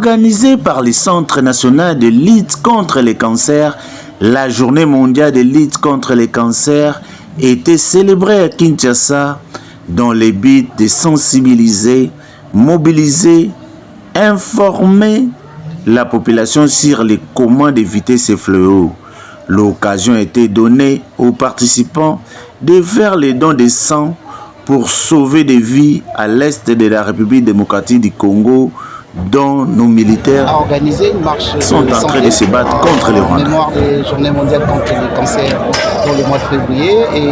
Organisée par le Centre national de lutte contre les cancers, la journée mondiale de lutte contre les cancers était célébrée à Kinshasa dans le but de sensibiliser, mobiliser, informer la population sur les comment d'éviter ces fléaux. L'occasion a été donnée aux participants de faire les dons de sang pour sauver des vies à l'est de la République démocratique du Congo, dont nos militaires sont en train de se battre contre les Rwandais. En mémoire des Journées mondiales contre les cancers pour le mois de février. Et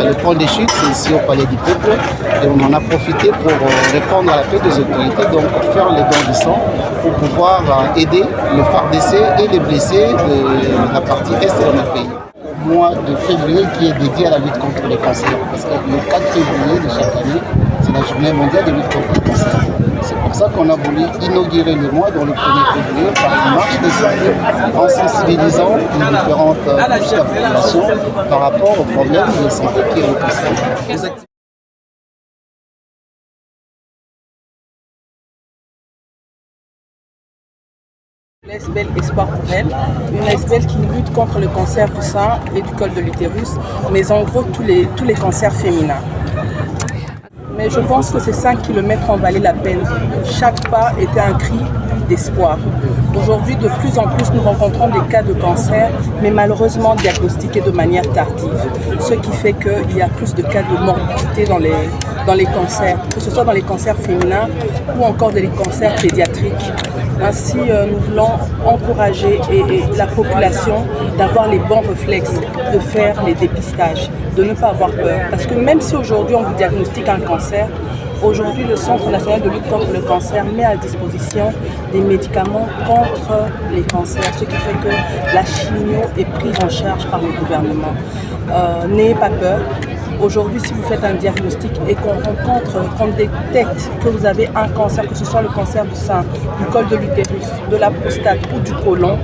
le point de chute, c'est ici au Palais du Peuple. Et on en a profité pour répondre à l'appel des autorités, donc pour faire les dons de sang, pour pouvoir aider les FARDC et les blessés de la partie est de notre pays. Au mois de février qui est dédié à la lutte contre les cancers, parce que le 4 février de chaque année, c'est la Journée mondiale de lutte contre les cancers. C'est pour ça qu'on a voulu inaugurer le mois dans le 1er février par une marche de santé en sensibilisant les différentes couches de la population par rapport aux problèmes de santé qui est le cancer. L'ASBL Espoir pour elle, une ASBL qui lutte contre le cancer du sein et du col de l'utérus, mais en gros tous les cancers féminins. Mais je pense que ces 5 kilomètres en valaient la peine. Chaque pas était un cri d'espoir. Aujourd'hui, de plus en plus, nous rencontrons des cas de cancer, mais malheureusement diagnostiqués de manière tardive. Ce qui fait qu'il y a plus de cas de morbidité dans les cancers, que ce soit dans les cancers féminins ou encore dans les cancers pédiatriques. Ainsi, nous voulons encourager la population d'avoir les bons réflexes, de faire les dépistages, de ne pas avoir peur. Parce que même si aujourd'hui on vous diagnostique un cancer, aujourd'hui le Centre national de lutte contre le cancer met à disposition des médicaments contre les cancers, ce qui fait que la chimio est prise en charge par le gouvernement. N'ayez pas peur. Aujourd'hui, si vous faites un diagnostic et qu'on détecte que vous avez un cancer, que ce soit le cancer du sein, du col de l'utérus, de la prostate ou du côlon,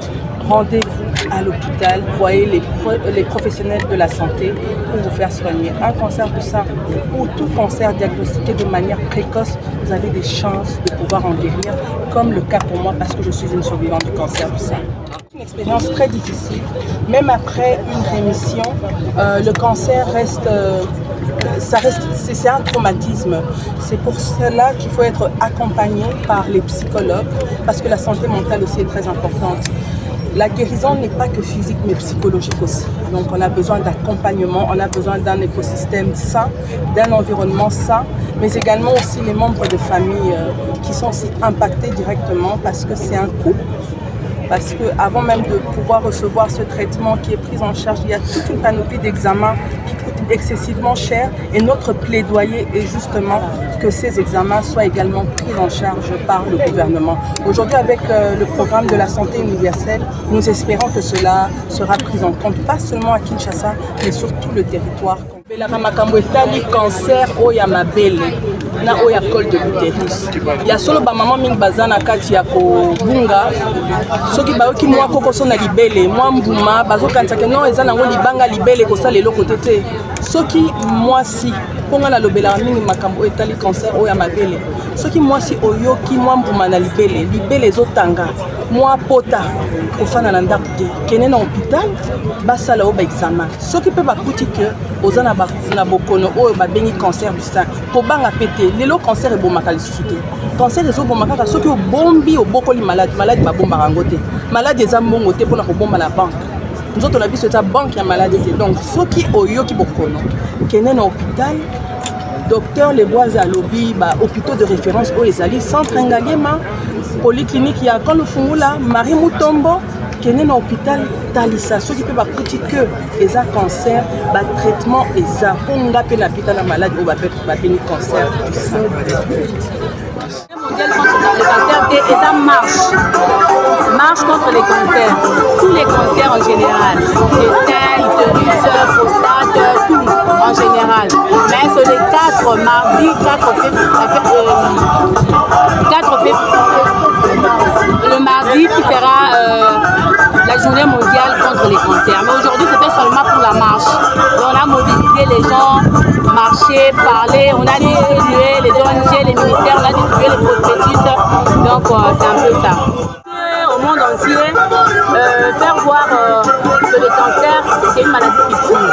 rendez-vous à l'hôpital, voyez les professionnels de la santé pour vous faire soigner. Un cancer du sein ou tout cancer diagnostiqué de manière précoce, vous avez des chances de pouvoir en guérir, comme le cas pour moi parce que je suis une survivante du cancer du sein. Une expérience très difficile, même après une rémission, le cancer reste, c'est un traumatisme. C'est pour cela qu'il faut être accompagné par les psychologues, parce que la santé mentale aussi est très importante. La guérison n'est pas que physique mais psychologique aussi. Donc on a besoin d'accompagnement, on a besoin d'un écosystème sain, d'un environnement sain, mais également aussi les membres de famille qui sont aussi impactés directement parce que c'est un coût. Parce qu'avant même de pouvoir recevoir ce traitement qui est pris en charge, il y a toute une panoplie d'examens qui coûtent excessivement cher. Et notre plaidoyer est justement que ces examens soient également pris en charge par le gouvernement. Aujourd'hui, avec le programme de la santé universelle, nous espérons que cela sera pris en compte, pas seulement à Kinshasa, mais sur tout le territoire. La makambo etali cancer oya mabele na oya col de l'utérus. Ya solo ba maman mingi bazana kati ya kobunga soki bayoki mwa kokoso na libele mwa mbuma bazokanisa ke non eza nango libanga libele kosala eloko tete soki mwasi ponga na lobela mingi makambo etali cancer oya mabele soki mwasi oyoki mwa mbuma na libele ezotanga mwa pota kofana na ndako te kene na hôpital basala oyo ba examen soki mpe bakuti ke oza na bokono oyo babengi cancer du sein kobanga pete lelo cancer ebomaka lisusu te cancer ezobomaka kaka soki obombi obokoli maladi babombaka yango te maladi eza mbongo te mpona kobomba na banke nzoto na biso eza banke ya maladi te donc soki oyoki bokono kene na hôpital docteur Leboise alobi ba hôpitaux de référence oyo ezali centre Ngaliema polyclinique ya Kolofungula Marie Mutombo kene na hôpital talisa soki mpe bakuti ke eza cancer batraitement eza mpo nga mpe napita na maladi oyo bapeni cancer du sein. Mondiale contre le cancer et ça marche contre les cancers, tous les cancers en général, les seins, utérus, prostate, tout en général. Mais sur les 4 mardis, 4 février, le mardi qui fera la journée mondiale contre les cancers. Mais aujourd'hui c'était seulement pour la marche. On a mobilisé les gens, marché, parlé, on a distribué les ONG, les ministères, on a distribué les prospectus. Donc c'est un peu ça. Au monde entier, faire voir que le cancer, c'est une maladie qui tue.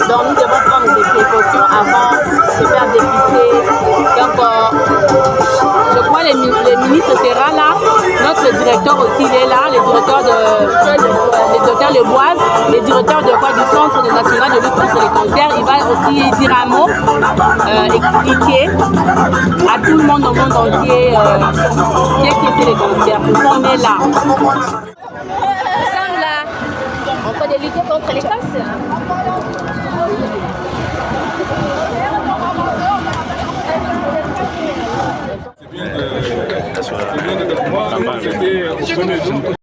Donc nous devons prendre des précautions avant de faire dépister. Donc je crois les ministres seront là, notre directeur aussi il est là, les directeurs Leboise, les directeurs du Centre national de lutte contre les cancers, il va aussi dire un mot, expliquer à tout le monde au monde entier ce qu'est les cancers, pourquoi on est là. Nous sommes là en train de lutter contre les cancers. C'est bien de moi, c'était